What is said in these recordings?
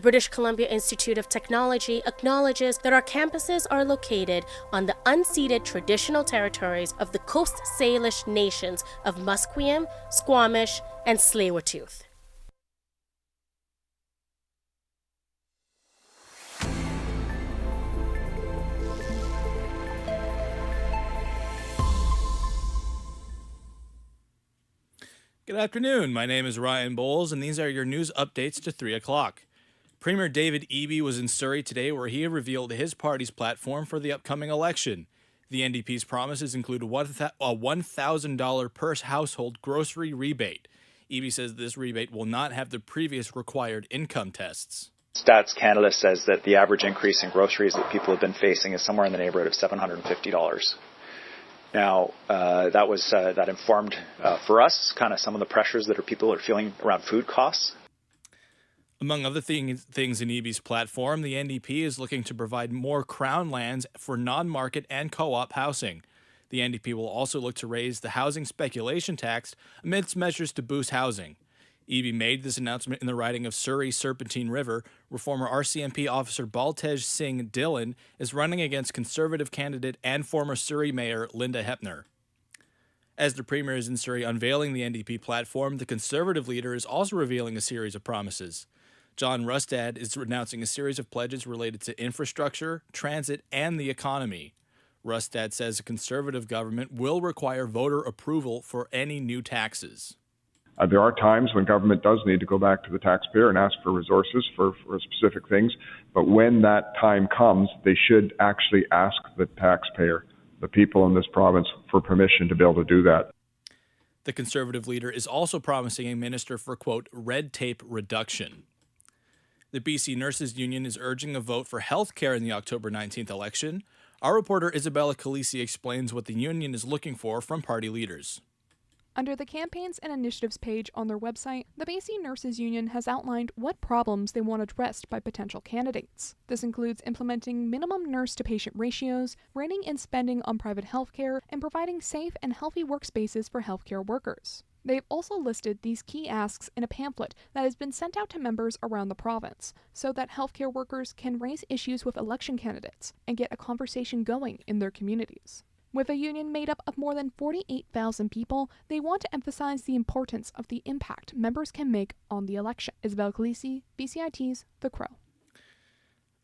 The British Columbia Institute of Technology acknowledges that our campuses are located on the unceded traditional territories of the Coast Salish nations of Musqueam, Squamish, and Tsleil-Waututh. Good afternoon. My name is Ryan Bowles, and these are your news updates to 3 o'clock. Premier David Eby was in Surrey today, where he revealed his party's platform for the upcoming election. The NDP's promises include a $1,000 per household grocery rebate. Eby says this rebate will not have the previous required income tests. Stats Canada says that the average increase in groceries that people have been facing is somewhere in the neighborhood of $750. Now, that informed for us kind of some of the pressures that people are feeling around food costs. Among other things in Eby's platform, the NDP is looking to provide more crown lands for non-market and co-op housing. The NDP will also look to raise the housing speculation tax amidst measures to boost housing. Eby made this announcement in the riding of Surrey Serpentine River, where former RCMP officer Baltej Singh Dillon is running against Conservative candidate and former Surrey Mayor Linda Hepner. As the Premier is in Surrey unveiling the NDP platform, the Conservative leader is also revealing a series of promises. John Rustad is announcing a series of pledges related to infrastructure, transit, and the economy. Rustad says a Conservative government will require voter approval for any new taxes. There are times when government does need to go back to the taxpayer and ask for resources for specific things, but when that time comes, they should actually ask the taxpayer, the people in this province, for permission to be able to do that. The Conservative leader is also promising a minister for, quote, red tape reduction. The BC Nurses Union is urging a vote for health care in the October 19th election. Our reporter Isabella Calisi explains what the union is looking for from party leaders. Under the Campaigns and Initiatives page on their website, the BC Nurses Union has outlined what problems they want addressed by potential candidates. This includes implementing minimum nurse-to-patient ratios, reining in spending on private healthcare, and providing safe and healthy workspaces for healthcare workers. They've also listed these key asks in a pamphlet that has been sent out to members around the province, so that healthcare workers can raise issues with election candidates and get a conversation going in their communities. With a union made up of more than 48,000 people, they want to emphasize the importance of the impact members can make on the election. Isabel Calisi, BCIT's The Crow.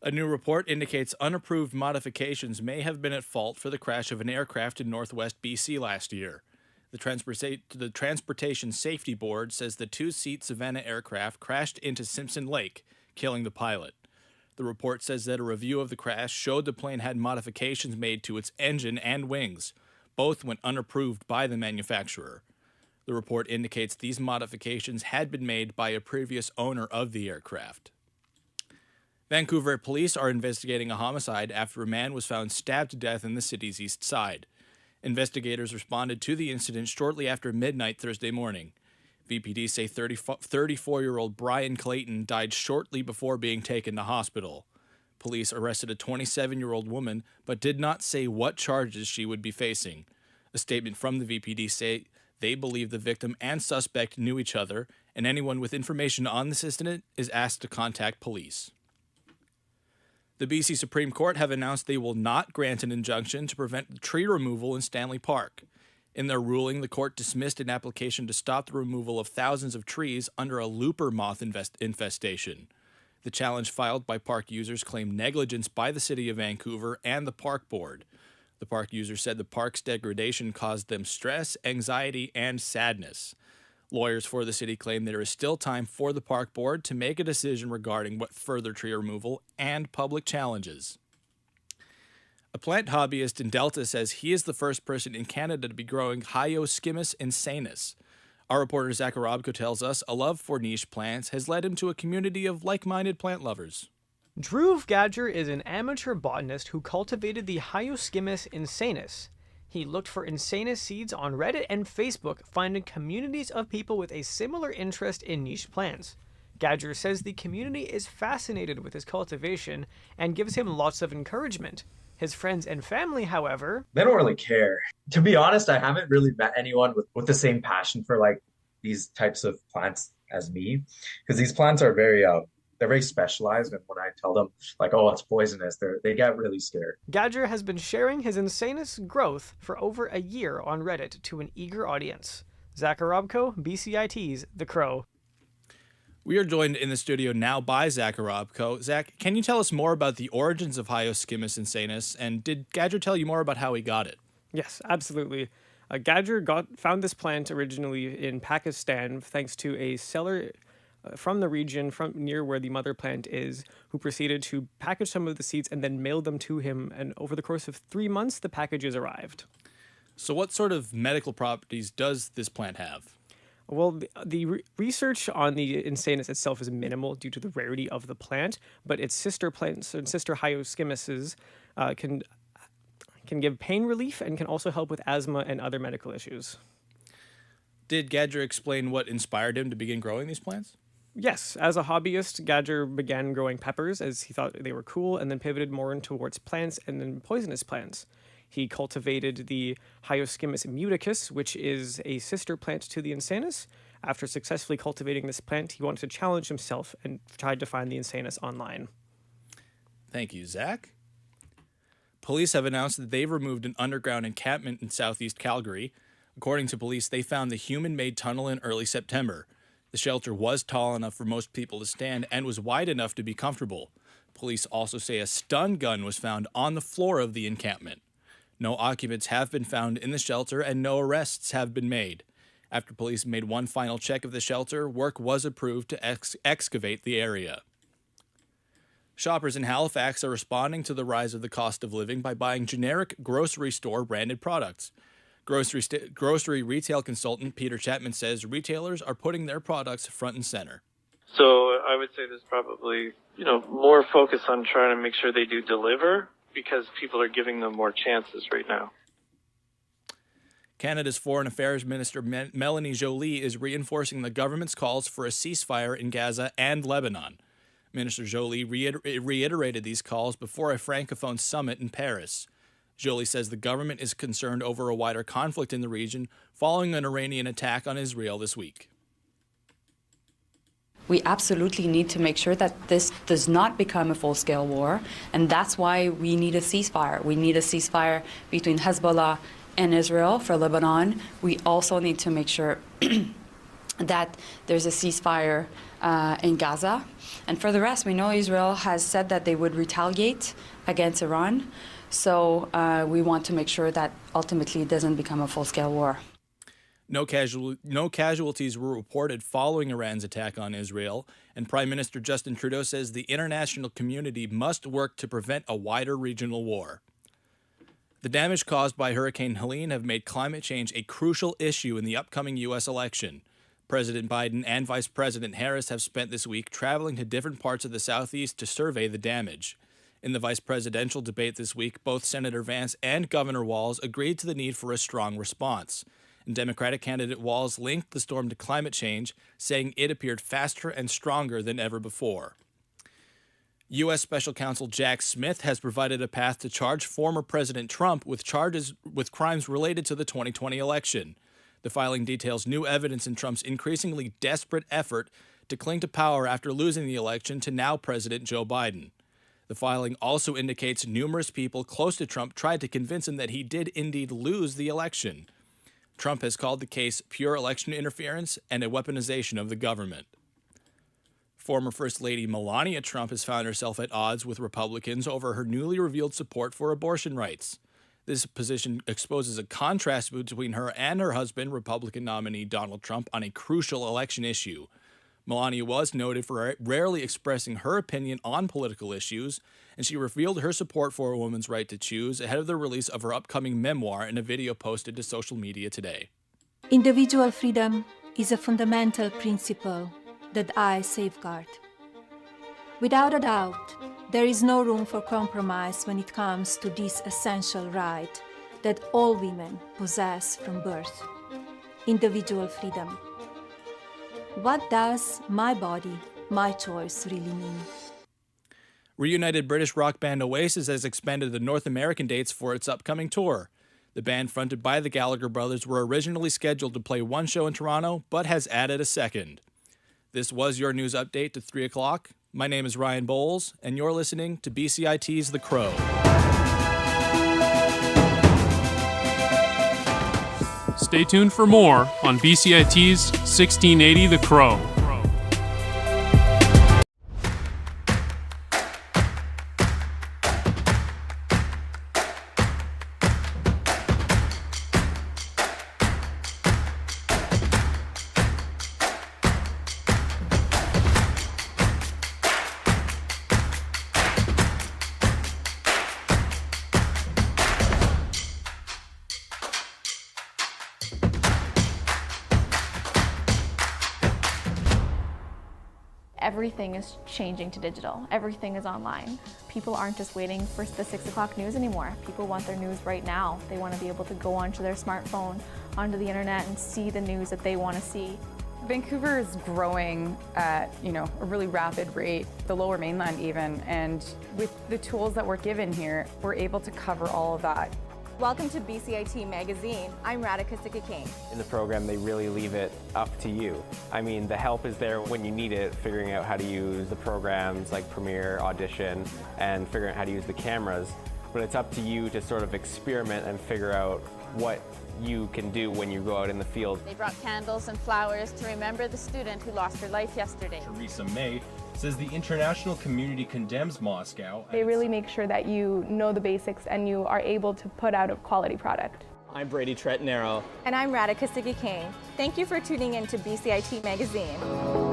A new report indicates unapproved modifications may have been at fault for the crash of an aircraft in northwest BC last year. The Transportation Safety Board says the two-seat Savannah aircraft crashed into Simpson Lake, killing the pilot. The report says that a review of the crash showed the plane had modifications made to its engine and wings. Both went unapproved by the manufacturer. The report indicates these modifications had been made by a previous owner of the aircraft. Vancouver police are investigating a homicide after a man was found stabbed to death in the city's east side. Investigators responded to the incident shortly after midnight Thursday morning. VPD say 34-year-old Brian Clayton died shortly before being taken to hospital. Police arrested a 27-year-old woman, but did not say what charges she would be facing. A statement from the VPD say they believe the victim and suspect knew each other, and anyone with information on this incident is asked to contact police. The BC Supreme Court have announced they will not grant an injunction to prevent tree removal in Stanley Park. In their ruling, the court dismissed an application to stop the removal of thousands of trees under a looper moth infestation. The challenge filed by park users claimed negligence by the City of Vancouver and the Park Board. The park users said the park's degradation caused them stress, anxiety, and sadness. Lawyers for the city claim there is still time for the Park Board to make a decision regarding what further tree removal and public challenges. A plant hobbyist in Delta says he is the first person in Canada to be growing Hyoscyamus insanus. Our reporter Zach Arabko tells us a love for niche plants has led him to a community of like-minded plant lovers. Dhruv Gadger is an amateur botanist who cultivated the Hyoscyamus insanus. He looked for insanus seeds on Reddit and Facebook, finding communities of people with a similar interest in niche plants. Gadger says the community is fascinated with his cultivation and gives him lots of encouragement. His friends and family, however, they don't really care. To be honest, I haven't really met anyone with the same passion for like these types of plants as me, because these plants are very they're very specialized, and when I tell them like, oh, it's poisonous, they get really scared. Gadger has been sharing his insanest growth for over a year on Reddit to an eager audience. Zach Arabko, BCIT's The Crow. We are joined in the studio now by Zach Arabko. Zach, can you tell us more about the origins of Hyoscyamus insanus, and did Gadger tell you more about how he got it? Yes, absolutely. Gadger found this plant originally in Pakistan thanks to a seller from the region, from near where the mother plant is, who proceeded to package some of the seeds and then mailed them to him. And over the course of 3 months, the packages arrived. So what sort of medical properties does this plant have? Well, the research on the insanus itself is minimal due to the rarity of the plant, but its sister plants and sister hyoscyamuses can give pain relief and can also help with asthma and other medical issues. Did Gadger explain what inspired him to begin growing these plants? Yes, as a hobbyist, Gadger began growing peppers as he thought they were cool and then pivoted more towards plants and then poisonous plants. He cultivated the Hyoscyamus muticus, which is a sister plant to the insanus. After successfully cultivating this plant, he wanted to challenge himself and tried to find the insanus online. Thank you, Zach. Police have announced that they've removed an underground encampment in southeast Calgary. According to police, they found the human-made tunnel in early September. The shelter was tall enough for most people to stand and was wide enough to be comfortable. Police also say a stun gun was found on the floor of the encampment. No occupants have been found in the shelter and no arrests have been made. After police made one final check of the shelter, work was approved to excavate the area. Shoppers in Halifax are responding to the rise of the cost of living by buying generic grocery store branded products. Grocery retail consultant Peter Chapman says retailers are putting their products front and center. So I would say there's probably, more focus on trying to make sure they do deliver because people are giving them more chances right now. Canada's Foreign Affairs Minister Melanie Joly is reinforcing the government's calls for a ceasefire in Gaza and Lebanon. Minister Joly reiterated these calls before a Francophone summit in Paris. Joly says the government is concerned over a wider conflict in the region following an Iranian attack on Israel this week. We absolutely need to make sure that this does not become a full-scale war, and that's why we need a ceasefire. We need a ceasefire between Hezbollah and Israel for Lebanon. We also need to make sure that there's a ceasefire in Gaza. And for the rest, we know Israel has said that they would retaliate against Iran, so we want to make sure that ultimately it doesn't become a full-scale war. No casualties were reported following Iran's attack on Israel, and Prime Minister Justin Trudeau says the international community must work to prevent a wider regional war. The damage caused by Hurricane Helene have made climate change a crucial issue in the upcoming U.S. election. President Biden and Vice President Harris have spent this week traveling to different parts of the Southeast to survey the damage. In the vice presidential debate this week, both Senator Vance and Governor Walz agreed to the need for a strong response. Democratic candidate Walz linked the storm to climate change, saying it appeared faster and stronger than ever before. U.S. Special Counsel Jack Smith has provided a path to charge former President Trump with crimes related to the 2020 election. The filing details new evidence in Trump's increasingly desperate effort to cling to power after losing the election to now President Joe Biden. The filing also indicates numerous people close to Trump tried to convince him that he did indeed lose the election. Trump has called the case pure election interference and a weaponization of the government. Former First Lady Melania Trump has found herself at odds with Republicans over her newly revealed support for abortion rights. This position exposes a contrast between her and her husband, Republican nominee Donald Trump, on a crucial election issue. Melania was noted for rarely expressing her opinion on political issues, and she revealed her support for a woman's right to choose ahead of the release of her upcoming memoir in a video posted to social media today. Individual freedom is a fundamental principle that I safeguard. Without a doubt, there is no room for compromise when it comes to this essential right that all women possess from birth: individual freedom. What does my body, my choice really mean? Reunited British rock band Oasis has expanded the North American dates for its upcoming tour. The band, fronted by the Gallagher brothers, were originally scheduled to play one show in Toronto, but has added a second. This was your news update to 3 o'clock. My name is Ryan Bowles, and you're listening to BCIT's The Crow. Stay tuned for more on BCIT's 1680 The Crow. Everything is changing to digital. Everything is online. People aren't just waiting for the 6 o'clock news anymore. People want their news right now. They want to be able to go onto their smartphone, onto the internet, and see the news that they want to see. Vancouver is growing at, a really rapid rate, the Lower Mainland even, and with the tools that we're given here, we're able to cover all of that. Welcome to BCIT Magazine. I'm Radhika Sikakane. In the program, they really leave it up to you. I mean, the help is there when you need it, figuring out how to use the programs like Premiere, Audition, and figuring out how to use the cameras. But it's up to you to sort of experiment and figure out what you can do when you go out in the field. They brought candles and flowers to remember the student who lost her life yesterday. Theresa May says the international community condemns Moscow. They really make sure that you know the basics and you are able to put out a quality product. I'm Brady Tretnero. And I'm Radhika Sikakane. Thank you for tuning in to BCIT Magazine.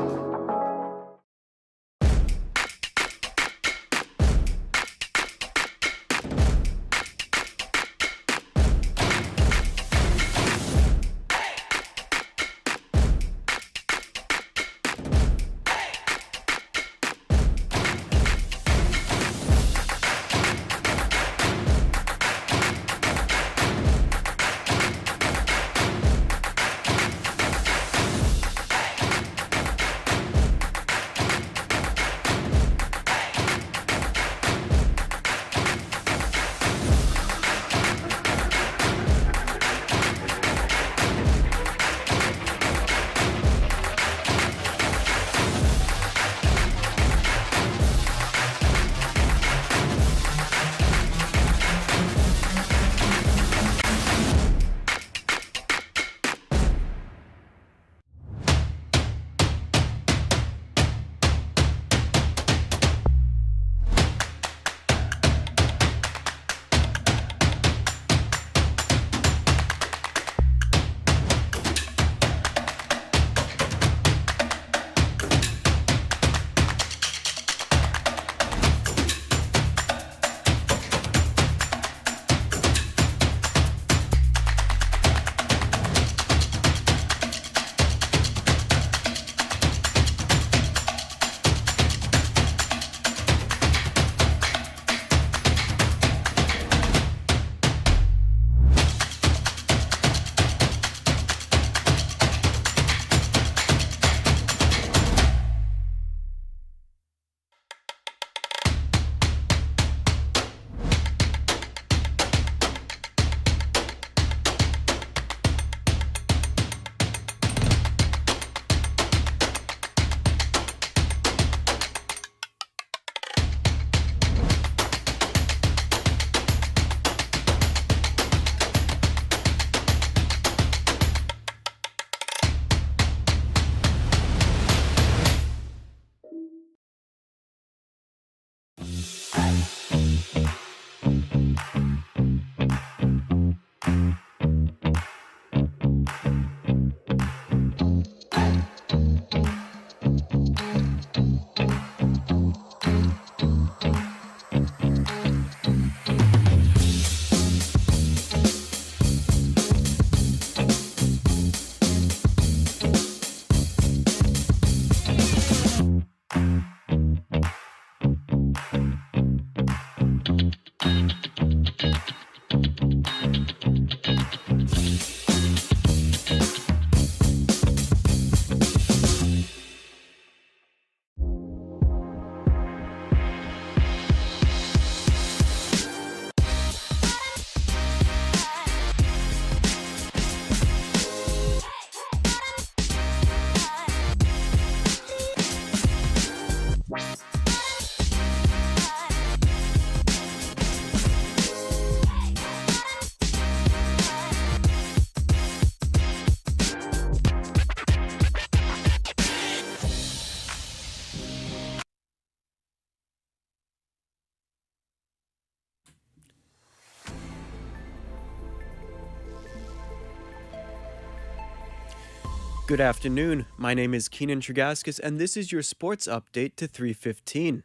Good afternoon. My name is Keenan Tregaskis, and this is your sports update to 3:15.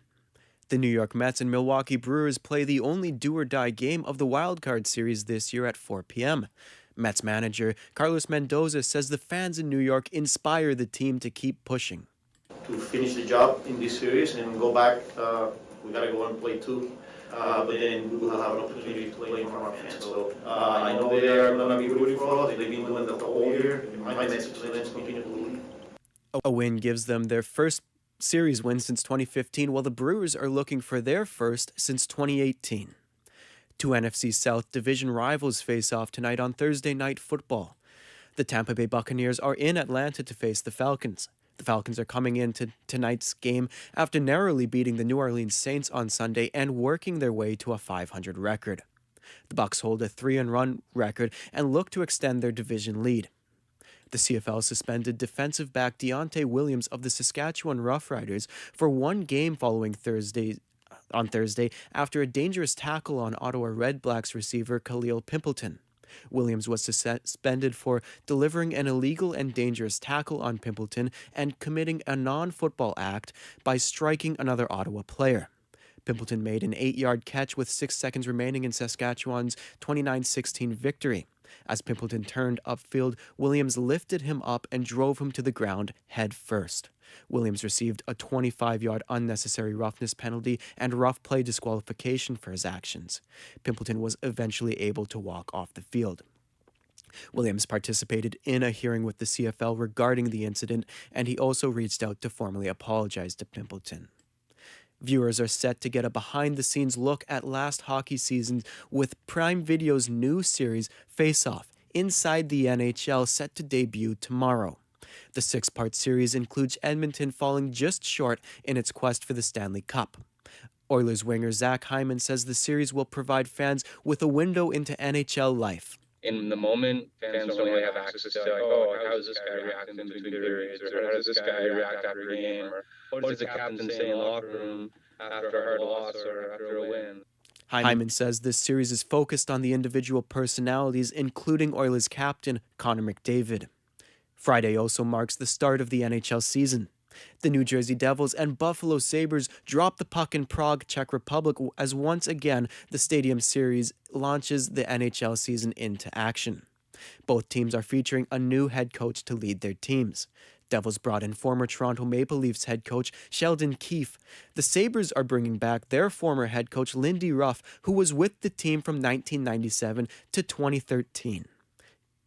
The New York Mets and Milwaukee Brewers play the only do-or-die game of the Wild Card Series this year at 4 p.m. Mets manager Carlos Mendoza says the fans in New York inspire the team to keep pushing. To finish the job in this series and go back, we got to go and play two. But then we will have an opportunity to play in front of our fans. So I know they are going to be rooting for us. They've been doing that the whole year. My message to them is continue to believe. A win gives them their first series win since 2015, while the Brewers are looking for their first since 2018. Two NFC South division rivals face off tonight on Thursday Night Football. The Tampa Bay Buccaneers are in Atlanta to face the Falcons. The Falcons are coming into tonight's game after narrowly beating the New Orleans Saints on Sunday and working their way to a 500 record. The Bucs hold a 3-1 record and look to extend their division lead. The CFL suspended defensive back Deontay Williams of the Saskatchewan Roughriders for one game following Thursday after a dangerous tackle on Ottawa Red Blacks receiver Khalil Pimpleton. Williams was suspended for delivering an illegal and dangerous tackle on Pimpleton and committing a non-football act by striking another Ottawa player. Pimpleton made an 8-yard catch with 6 seconds remaining in Saskatchewan's 29-16 victory. As Pimpleton turned upfield, Williams lifted him up and drove him to the ground head first. Williams received a 25-yard unnecessary roughness penalty and rough play disqualification for his actions. Pimpleton was eventually able to walk off the field. Williams participated in a hearing with the CFL regarding the incident, and he also reached out to formally apologize to Pimpleton. Viewers are set to get a behind-the-scenes look at last hockey season with Prime Video's new series, Face Off, Inside the NHL, set to debut tomorrow. The 6-part series includes Edmonton falling just short in its quest for the Stanley Cup. Oilers winger Zach Hyman says the series will provide fans with a window into NHL life. In the moment, fans don't really have access to, like, oh, how does this guy react in between periods, or how does this guy react after a game, or what does the captain say in the locker room after a hard loss or after a win. Hyman says this series is focused on the individual personalities, including Oilers captain Connor McDavid. Friday also marks the start of the NHL season. The New Jersey Devils and Buffalo Sabres drop the puck in Prague, Czech Republic, as once again the Stadium Series launches the NHL season into action. Both teams are featuring a new head coach to lead their teams. Devils brought in former Toronto Maple Leafs head coach Sheldon Keefe. The Sabres are bringing back their former head coach Lindy Ruff, who was with the team from 1997 to 2013.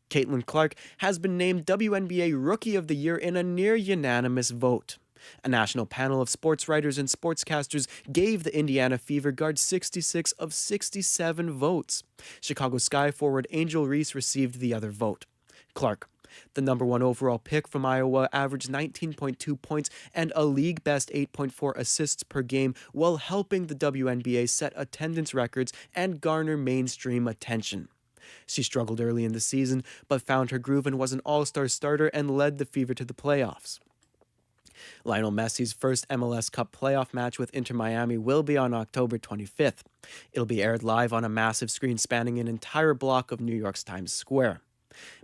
Caitlin Clark has been named WNBA Rookie of the Year in a near-unanimous vote. A national panel of sports writers and sportscasters gave the Indiana Fever Guard 66 of 67 votes. Chicago Sky forward Angel Reese received the other vote. Clark, the number 1 overall pick from Iowa, averaged 19.2 points and a league-best 8.4 assists per game while helping the WNBA set attendance records and garner mainstream attention. She struggled early in the season, but found her groove and was an all-star starter and led the Fever to the playoffs. Lionel Messi's first MLS Cup playoff match with Inter Miami will be on October 25th. It'll be aired live on a massive screen spanning an entire block of New York's Times Square.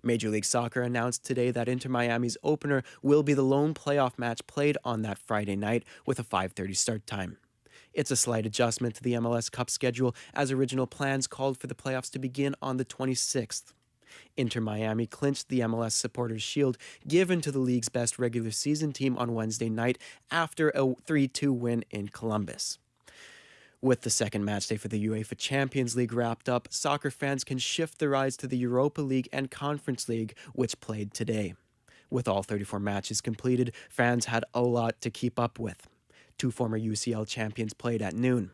Major League Soccer announced today that Inter Miami's opener will be the lone playoff match played on that Friday night with a 5:30 start time. It's a slight adjustment to the MLS Cup schedule, as original plans called for the playoffs to begin on the 26th. Inter Miami clinched the MLS Supporters' Shield given to the league's best regular season team on Wednesday night after a 3-2 win in Columbus. With the second matchday for the UEFA Champions League wrapped up, soccer fans can shift their eyes to the Europa League and Conference League, which played today. With all 34 matches completed, fans had a lot to keep up with. Two former UCL champions played at noon.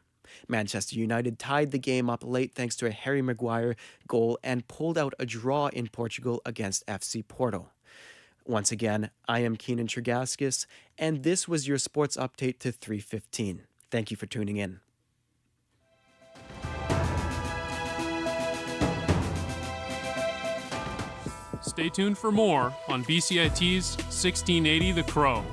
Manchester United tied the game up late thanks to a Harry Maguire goal and pulled out a draw in Portugal against FC Porto. Once again, I am Keenan Tregaskis, and this was your sports update to 3:15. Thank you for tuning in. Stay tuned for more on BCIT's 1680 The Crow.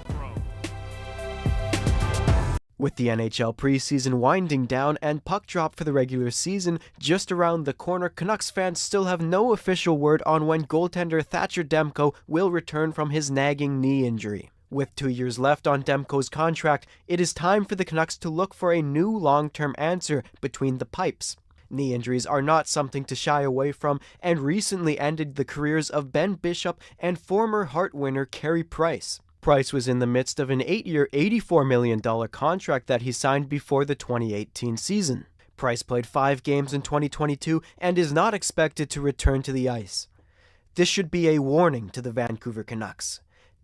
With the NHL preseason winding down and puck drop for the regular season just around the corner, Canucks fans still have no official word on when goaltender Thatcher Demko will return from his nagging knee injury. With 2 years left on Demko's contract, it is time for the Canucks to look for a new long-term answer between the pipes. Knee injuries are not something to shy away from and recently ended the careers of Ben Bishop and former Hart winner Carey Price. Price was in the midst of an 8-year, $84 million contract that he signed before the 2018 season. Price played 5 games in 2022 and is not expected to return to the ice. This should be a warning to the Vancouver Canucks.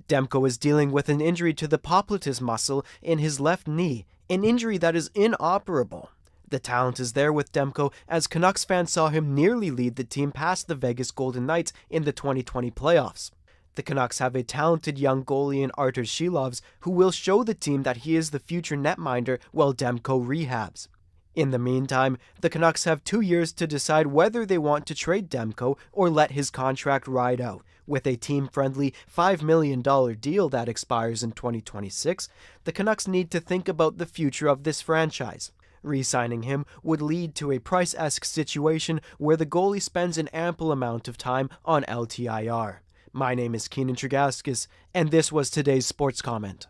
Demko is dealing with an injury to the popliteus muscle in his left knee, an injury that is inoperable. The talent is there with Demko, as Canucks fans saw him nearly lead the team past the Vegas Golden Knights in the 2020 playoffs. The Canucks have a talented young goalie in Artur Shilovs who will show the team that he is the future netminder while Demko rehabs. In the meantime, the Canucks have 2 years to decide whether they want to trade Demko or let his contract ride out. With a team-friendly $5 million deal that expires in 2026, the Canucks need to think about the future of this franchise. Re-signing him would lead to a Price-esque situation where the goalie spends an ample amount of time on LTIR. My name is Keenan Tregaskis, and this was today's Sports Comment.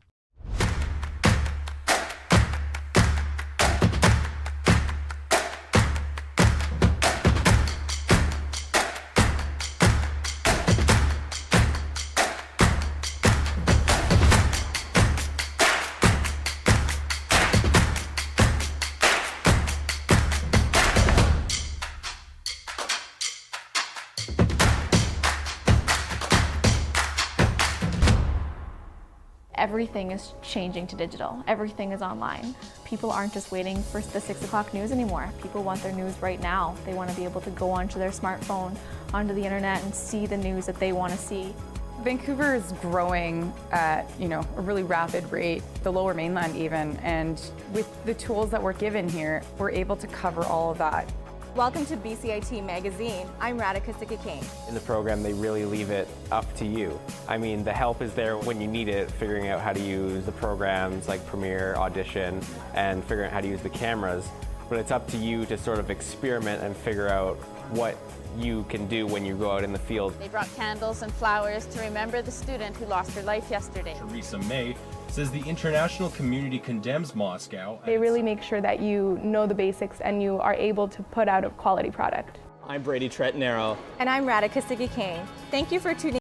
Everything is changing to digital. Everything is online. People aren't just waiting for the 6 o'clock news anymore. People want their news right now. They want to be able to go onto their smartphone, onto the internet, and see the news that they want to see. Vancouver is growing at, a really rapid rate, the Lower Mainland even, and with the tools that we're given here, we're able to cover all of that. Welcome to BCIT Magazine. I'm Radhika Sikki-King. In the program, they really leave it up to you. I mean, the help is there when you need it, figuring out how to use the programs like Premiere, Audition, and figuring out how to use the cameras. But it's up to you to sort of experiment and figure out what you can do when you go out in the field. They brought candles and flowers to remember the student who lost her life yesterday. Theresa May says the international community condemns Moscow. They really make sure that you know the basics and you are able to put out a quality product. I'm Brady Tretanero. And I'm Radhika Sikki-King. Thank you for tuning in.